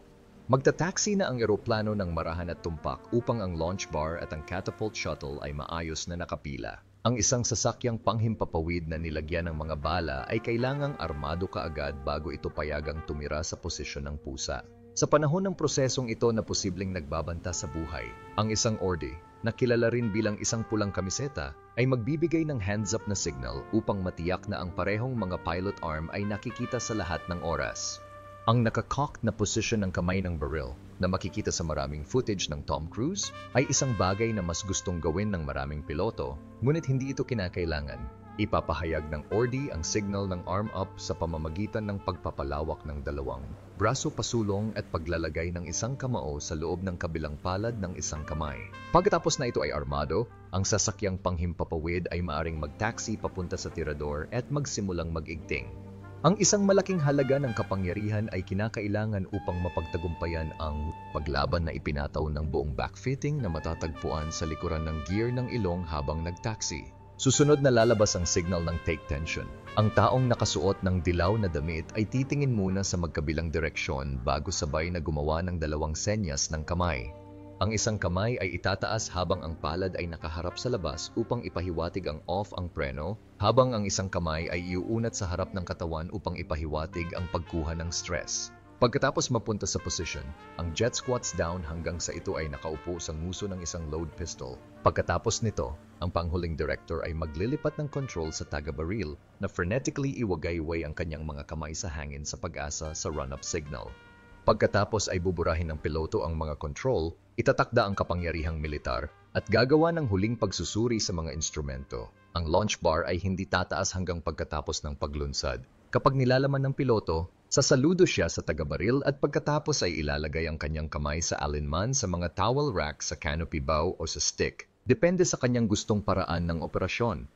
Magtataksi na ang eroplano ng marahan at tumpak upang ang launch bar at ang catapult shuttle ay maayos na nakapila. Ang isang sasakyang panghimpapawid na nilagyan ng mga bala ay kailangang armado kaagad bago ito payagang tumira sa posisyon ng pusa. Sa panahon ng prosesong ito na posibleng nagbabanta sa buhay, ang isang ordi, na kilala rin bilang isang pulang kamiseta, ay magbibigay ng hands-up na signal upang matiyak na ang parehong mga pilot arm ay nakikita sa lahat ng oras. Ang nakakocked na posisyon ng kamay ng baril na makikita sa maraming footage ng Tom Cruise ay isang bagay na mas gustong gawin ng maraming piloto, ngunit hindi ito kinakailangan. Ipapahayag ng ordi ang signal ng arm up sa pamamagitan ng pagpapalawak ng dalawang braso pasulong at paglalagay ng isang kamao sa loob ng kabilang palad ng isang kamay. Pagkatapos na ito ay armado, ang sasakyang panghimpapawid ay maaring magtaksi papunta sa tirador at magsimulang mag-igting. Ang isang malaking halaga ng kapangyarihan ay kinakailangan upang mapagtagumpayan ang paglaban na ipinataw ng buong backfitting na matatagpuan sa likuran ng gear ng ilong habang nagtaksi. Susunod na lalabas ang signal ng take tension. Ang taong nakasuot ng dilaw na damit ay titingin muna sa magkabilang direksyon bago sabay na gumawa ng dalawang senyas ng kamay. Ang isang kamay ay itataas habang ang palad ay nakaharap sa labas upang ipahiwatig ang off ang preno, habang ang isang kamay ay iuunat sa harap ng katawan upang ipahiwatig ang pagkuha ng stress. Pagkatapos mapunta sa position, ang jet squats down hanggang sa ito ay nakaupo sa nguso ng isang load pistol. Pagkatapos nito, ang panghuling director ay maglilipat ng control sa taga-baril na frenetically iwagayway ang kanyang mga kamay sa hangin sa pag-asa sa run-up signal. Pagkatapos ay buburahin ng piloto ang mga control, itatakda ang kapangyarihang militar, at gagawa ng huling pagsusuri sa mga instrumento. Ang launch bar ay hindi tataas hanggang pagkatapos ng paglunsad. Kapag nilalaman ng piloto, sasaludo siya sa taga-baril at pagkatapos ay ilalagay ang kanyang kamay sa alinman sa mga towel rack sa canopy bow o sa stick. Depende sa kanyang gustong paraan ng operasyon.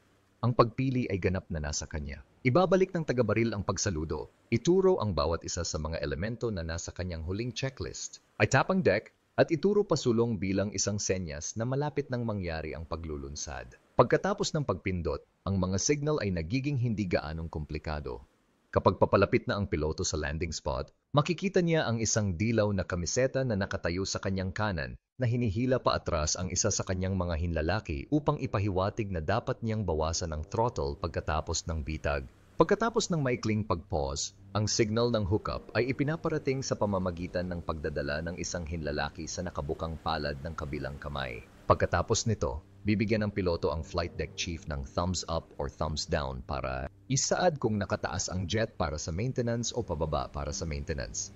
Ang pagpili ay ganap na nasa kanya. Ibabalik ng taga-baril ang pagsaludo. Ituro ang bawat isa sa mga elemento na nasa kanyang huling checklist. Itap ang deck at ituro pasulong bilang isang senyas na malapit nang mangyari ang paglulunsad. Pagkatapos ng pagpindot, ang mga signal ay nagiging hindi gaanong komplikado. Kapag papalapit na ang piloto sa landing spot, makikita niya ang isang dilaw na kamiseta na nakatayo sa kanyang kanan na hinihila pa atras ang isa sa kanyang mga hinlalaki upang ipahiwatig na dapat niyang bawasan ang throttle pagkatapos ng bitag. Pagkatapos ng maikling pag-pause, ang signal ng hookup ay ipinaparating sa pamamagitan ng pagdadala ng isang hinlalaki sa nakabukang palad ng kabilang kamay. Pagkatapos nito, bibigyan ng piloto ang flight deck chief ng thumbs up or thumbs down para isaad kung nakataas ang jet para sa maintenance o pababa para sa maintenance.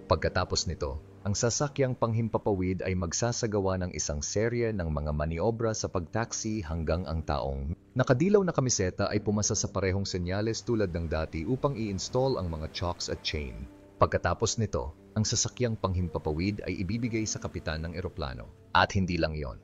Pagkatapos nito, ang sasakyang panghimpapawid ay magsasagawa ng isang serye ng mga maniobra sa pagtaksi hanggang ang taong nakadilaw na kamiseta ay pumasa sa parehong senyales tulad ng dati upang i-install ang mga chocks at chain. Pagkatapos nito, ang sasakyang panghimpapawid ay ibibigay sa kapitan ng eroplano. At hindi lang yon.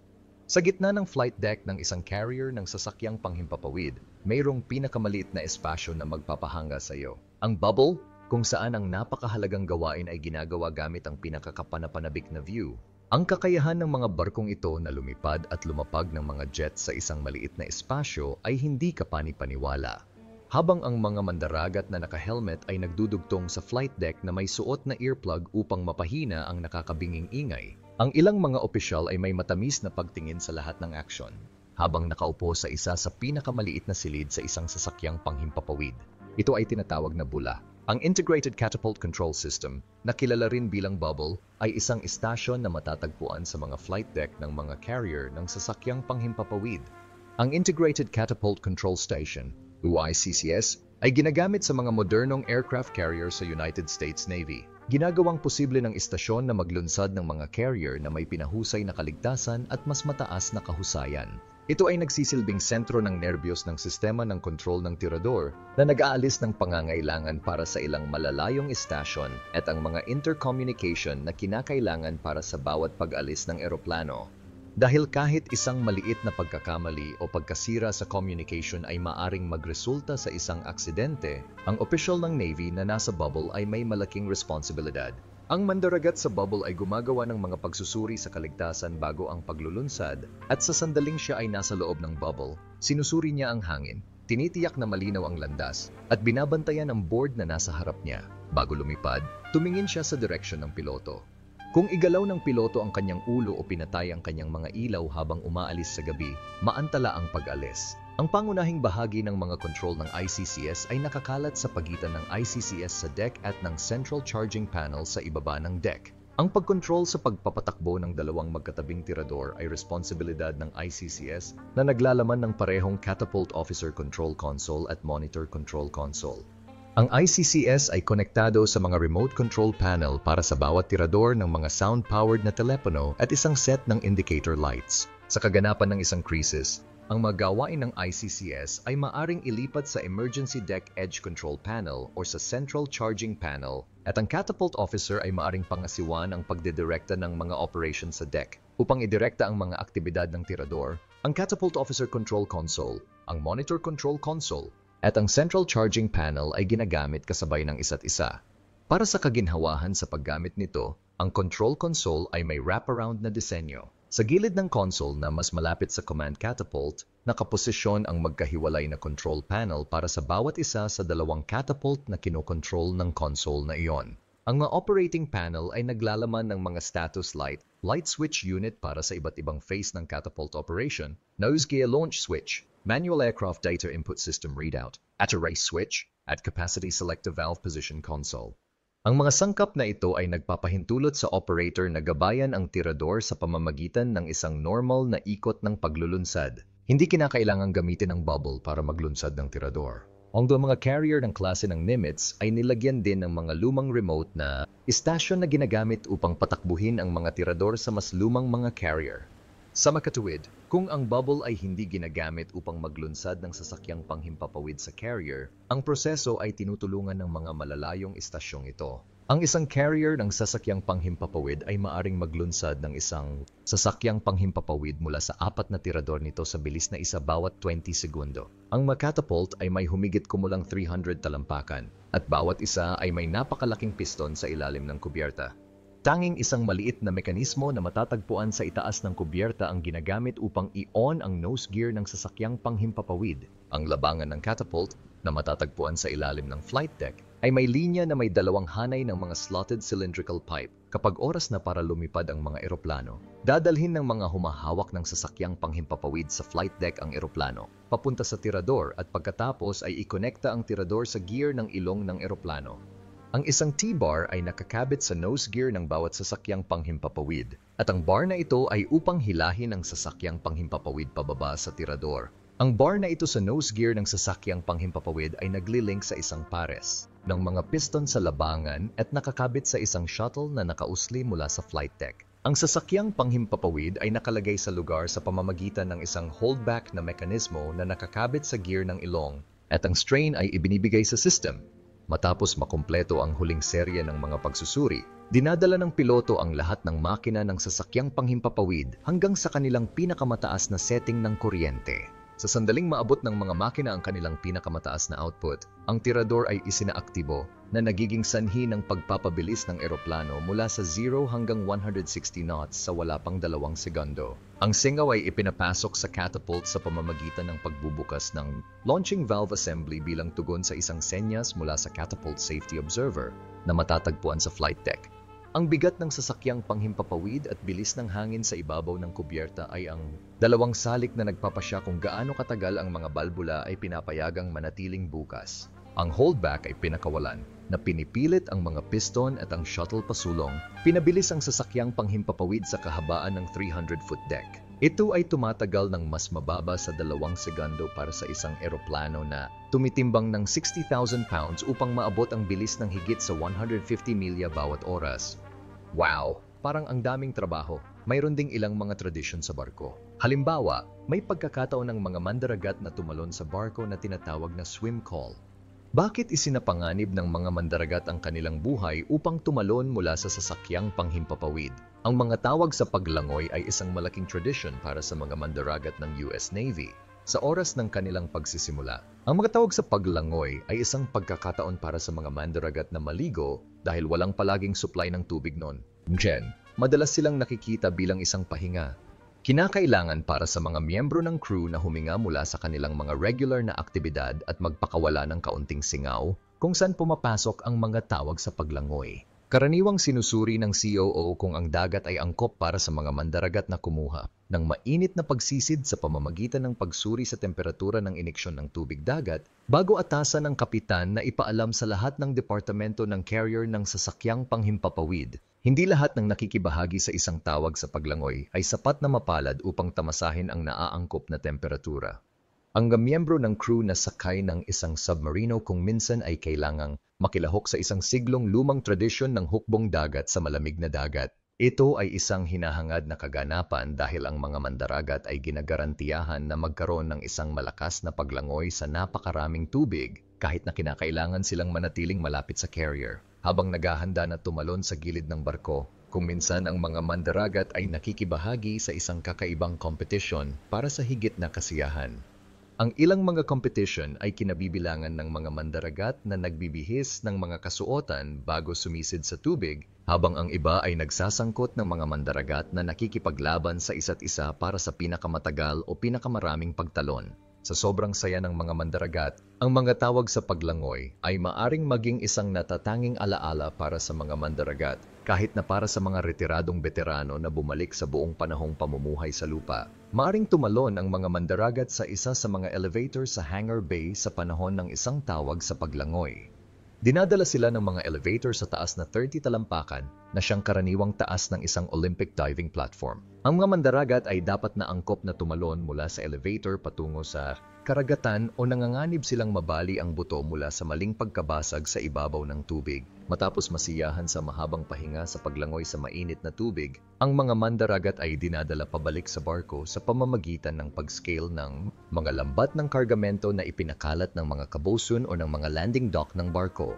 Sa gitna ng flight deck ng isang carrier ng sasakyang panghimpapawid, mayroong pinakamaliit na espasyo na magpapahanga sa iyo. Ang bubble, kung saan ang napakahalagang gawain ay ginagawa gamit ang pinakakapanapanabik na view. Ang kakayahan ng mga barkong ito na lumipad at lumapag ng mga jet sa isang maliit na espasyo ay hindi kapani-paniwala. Habang ang mga mandaragat na naka-helmet ay nagdudugtong sa flight deck na may suot na earplug upang mapahina ang nakakabinging ingay, ang ilang mga opisyal ay may matamis na pagtingin sa lahat ng aksyon, habang nakaupo sa isa sa pinakamaliit na silid sa isang sasakyang panghimpapawid. Ito ay tinatawag na bula. Ang Integrated Catapult Control System, na kilala rin bilang bubble, ay isang istasyon na matatagpuan sa mga flight deck ng mga carrier ng sasakyang panghimpapawid. Ang Integrated Catapult Control Station, UICCS, ay ginagamit sa mga modernong aircraft carrier sa United States Navy. Ginagawang posible ng istasyon na maglunsad ng mga carrier na may pinahusay na kaligtasan at mas mataas na kahusayan. Ito ay nagsisilbing sentro ng nerbiyos ng sistema ng kontrol ng tirador na nag-aalis ng pangangailangan para sa ilang malalayong istasyon at ang mga intercommunication na kinakailangan para sa bawat pag-alis ng eroplano. Dahil kahit isang maliit na pagkakamali o pagkasira sa communication ay maaring magresulta sa isang aksidente, ang opisyal ng Navy na nasa bubble ay may malaking responsibilidad. Ang mandaragat sa bubble ay gumagawa ng mga pagsusuri sa kaligtasan bago ang paglulunsad at sa sandaling siya ay nasa loob ng bubble, sinusuri niya ang hangin, tinitiyak na malinaw ang landas at binabantayan ang board na nasa harap niya. Bago lumipad, tumingin siya sa direksyon ng piloto. Kung igalaw ng piloto ang kanyang ulo o pinatay ang kanyang mga ilaw habang umaalis sa gabi, maantala ang pag-alis. Ang pangunahing bahagi ng mga control ng ICCS ay nakakalat sa pagitan ng ICCS sa deck at ng central charging panel sa ibaba ng deck. Ang pagkontrol sa pagpapatakbo ng dalawang magkatabing tirador ay responsibilidad ng ICCS na naglalaman ng parehong Catapult Officer Control Console at Monitor Control Console. Ang ICCS ay konektado sa mga remote control panel para sa bawat tirador ng mga sound-powered na telepono at isang set ng indicator lights. Sa kaganapan ng isang crisis, ang mga gawain ng ICCS ay maaring ilipat sa Emergency Deck Edge Control Panel o sa Central Charging Panel at ang Catapult Officer ay maaring pangasiwan ang pagdidirekta ng mga operations sa deck upang idirekta ang mga aktibidad ng tirador. Ang Catapult Officer Control Console, ang Monitor Control Console, at ang Central Charging Panel ay ginagamit kasabay ng isa't isa. Para sa kaginhawahan sa paggamit nito, ang Control Console ay may wraparound na disenyo. Sa gilid ng console na mas malapit sa Command Catapult, nakaposisyon ang magkahiwalay na control panel para sa bawat isa sa dalawang catapult na kinokontrol ng console na iyon. Ang mga operating panel ay naglalaman ng mga status light, light switch unit para sa iba't ibang phase ng catapult operation, nose gear launch switch, manual aircraft data input system readout, at array switch, at capacity selective valve position console. Ang mga sangkap na ito ay nagpapahintulot sa operator na gabayan ang tirador sa pamamagitan ng isang normal na ikot ng paglulunsad. Hindi kinakailangang gamitin ang bubble para maglunsad ng tirador. Ang mga carrier ng klase ng Nimitz ay nilagyan din ng mga lumang remote na istasyon na ginagamit upang patakbuhin ang mga tirador sa mas lumang mga carrier. Sa makatuwid, kung ang bubble ay hindi ginagamit upang maglunsad ng sasakyang panghimpapawid sa carrier, ang proseso ay tinutulungan ng mga malalayong istasyong ito. Ang isang carrier ng sasakyang panghimpapawid ay maaring maglunsad ng isang sasakyang panghimpapawid mula sa 4 na tirador nito sa bilis na isa bawat 20 segundo. Ang catapult ay may humigit kumulang 300 talampakan at bawat isa ay may napakalaking piston sa ilalim ng kubyerta. Tanging isang maliit na mekanismo na matatagpuan sa itaas ng kubyerta ang ginagamit upang i-on ang nose gear ng sasakyang panghimpapawid. Ang labangan ng catapult na matatagpuan sa ilalim ng flight deck ay may linya na may dalawang hanay ng mga slotted cylindrical pipe. Kapag oras na para lumipad ang mga eroplano, dadalhin ng mga humahawak ng sasakyang panghimpapawid sa flight deck ang eroplano, papunta sa tirador at pagkatapos ay ikonekta ang tirador sa gear ng ilong ng eroplano. Ang isang T-bar ay nakakabit sa nose gear ng bawat sasakyang panghimpapawid at ang bar na ito ay upang hilahin ang sasakyang panghimpapawid pababa sa tirador. Ang bar na ito sa nose gear ng sasakyang panghimpapawid ay naglilink sa isang pares ng mga piston sa labangan at nakakabit sa isang shuttle na nakausli mula sa flight deck. Ang sasakyang panghimpapawid ay nakalagay sa lugar sa pamamagitan ng isang holdback na mekanismo na nakakabit sa gear ng ilong at ang strain ay ibinibigay sa system. Matapos makumpleto ang huling serye ng mga pagsusuri, dinadala ng piloto ang lahat ng makina ng sasakyang panghimpapawid hanggang sa kanilang pinakamataas na setting ng kuryente. Sa sandaling maabot ng mga makina ang kanilang pinakamataas na output, ang tirador ay isinaaktibo na nagiging sanhi ng pagpapabilis ng eroplano mula sa 0 hanggang 160 knots sa wala pang 2 segundo. Ang singaw ay ipinapasok sa catapult sa pamamagitan ng pagbubukas ng launching valve assembly bilang tugon sa isang senyas mula sa catapult safety observer na matatagpuan sa flight deck. Ang bigat ng sasakyang panghimpapawid at bilis ng hangin sa ibabaw ng kubyerta ay ang dalawang salik na nagpapasya kung gaano katagal ang mga balbula ay pinapayagang manatiling bukas. Ang holdback ay pinakawalan na pinipilit ang mga piston at ang shuttle pasulong, pinabilis ang sasakyang panghimpapawid sa kahabaan ng 300-foot deck. Ito ay tumatagal ng mas mababa sa 2 segundo para sa isang eroplano na tumitimbang ng 60,000 pounds upang maabot ang bilis ng higit sa 150 milya bawat oras. Wow! Parang ang daming trabaho. Mayroon ding ilang mga tradisyon sa barko. Halimbawa, may pagkakataon ng mga mandaragat na tumalon sa barko na tinatawag na swim call. Bakit isinapanganib ng mga mandaragat ang kanilang buhay upang tumalon mula sa sasakyang panghimpapawid? Ang mga tawag sa paglangoy ay isang malaking tradisyon para sa mga mandaragat ng US Navy. Sa oras ng kanilang pagsisimula, ang mga tawag sa paglangoy ay isang pagkakataon para sa mga mandaragat na maligo dahil walang palaging supply ng tubig noon. Madalas silang nakikita bilang isang pahinga. Kinakailangan para sa mga miyembro ng crew na huminga mula sa kanilang mga regular na aktibidad at magpakawala ng kaunting singaw kung saan pumapasok ang mga tawag sa paglangoy. Karaniwang sinusuri ng COO kung ang dagat ay angkop para sa mga mandaragat na kumuha ng mainit na pagsisid sa pamamagitan ng pagsuri sa temperatura ng iniksyon ng tubig dagat bago atasan ng kapitan na ipaalam sa lahat ng departamento ng carrier ng sasakyang panghimpapawid. Hindi lahat ng nakikibahagi sa isang tawag sa paglangoy ay sapat na mapalad upang tamasahin ang naaangkop na temperatura. Ang miyembro ng crew na sakay ng isang submarino kung minsan ay kailangang makilahok sa isang siglong lumang tradisyon ng hukbong dagat sa malamig na dagat. Ito ay isang hinahangad na kaganapan dahil ang mga mandaragat ay ginagarantiyahan na magkaroon ng isang malakas na paglangoy sa napakaraming tubig kahit na kinakailangan silang manatiling malapit sa carrier. Habang naghahanda na tumalon sa gilid ng barko, kung minsan ang mga mandaragat ay nakikibahagi sa isang kakaibang competition para sa higit na kasiyahan. Ang ilang mga competition ay kinabibilangan ng mga mandaragat na nagbibihis ng mga kasuotan bago sumisid sa tubig, habang ang iba ay nagsasangkot ng mga mandaragat na nakikipaglaban sa isa't isa para sa pinakamatagal o pinakamaraming pagtalon. Sa sobrang saya ng mga mandaragat, ang mga tawag sa paglangoy ay maaring maging isang natatanging alaala para sa mga mandaragat, kahit na para sa mga retiradong veterano na bumalik sa buong panahong pamumuhay sa lupa. Maaring tumalon ang mga mandaragat sa isa sa mga elevator sa hangar bay sa panahon ng isang tawag sa paglangoy. Dinadala sila ng mga elevator sa taas na 30 talampakan na siyang karaniwang taas ng isang Olympic diving platform. Ang mga mandaragat ay dapat na angkop na tumalon mula sa elevator patungo sa karagatan o nanganganib silang mabali ang buto mula sa maling pagkabasag sa ibabaw ng tubig. Matapos masiyahan sa mahabang pahinga sa paglangoy sa mainit na tubig, ang mga mandaragat ay dinadala pabalik sa barko sa pamamagitan ng pag-scale ng mga lambat ng kargamento na ipinakalat ng mga kabosun o ng mga landing dock ng barko.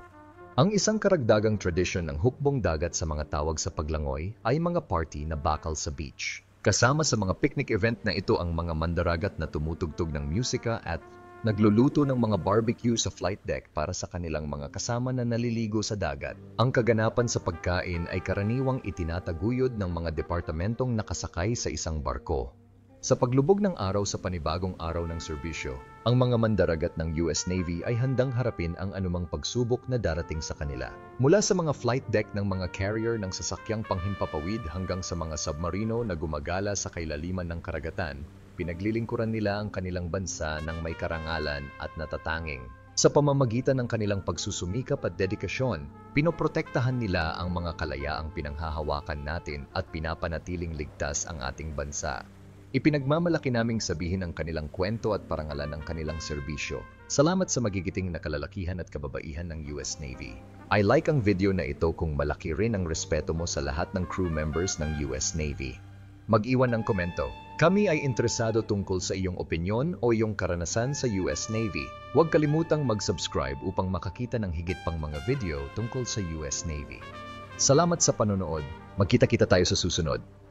Ang isang karagdagang tradisyon ng hukbong dagat sa mga tawag sa paglangoy ay mga party na bakal sa beach. Kasama sa mga picnic event na ito ang mga mandaragat na tumutugtog ng musika at nagluluto ng mga barbecue sa flight deck para sa kanilang mga kasama na naliligo sa dagat. Ang kaganapan sa pagkain ay karaniwang itinataguyod ng mga departamentong nakasakay sa isang barko. Sa paglubog ng araw sa panibagong araw ng serbisyo, ang mga mandaragat ng US Navy ay handang harapin ang anumang pagsubok na darating sa kanila. Mula sa mga flight deck ng mga carrier ng sasakyang panghimpapawid hanggang sa mga submarino na gumagala sa kailaliman ng karagatan, pinaglilingkuran nila ang kanilang bansa ng may karangalan at natatanging. Sa pamamagitan ng kanilang pagsusumikap at dedikasyon, pinoprotektahan nila ang mga kalayaang pinanghahawakan natin at pinapanatiling ligtas ang ating bansa. Ipinagmamalaki naming sabihin ang kanilang kwento at parangalan ng kanilang serbisyo. Salamat sa magigiting na kalalakihan at kababaihan ng US Navy. I like ang video na ito kung malaki rin ang respeto mo sa lahat ng crew members ng US Navy. Mag-iwan ng komento. Kami ay interesado tungkol sa iyong opinyon o iyong karanasan sa US Navy. Huwag kalimutang mag-subscribe upang makakita ng higit pang mga video tungkol sa US Navy. Salamat sa panonood. Magkita-kita tayo sa susunod.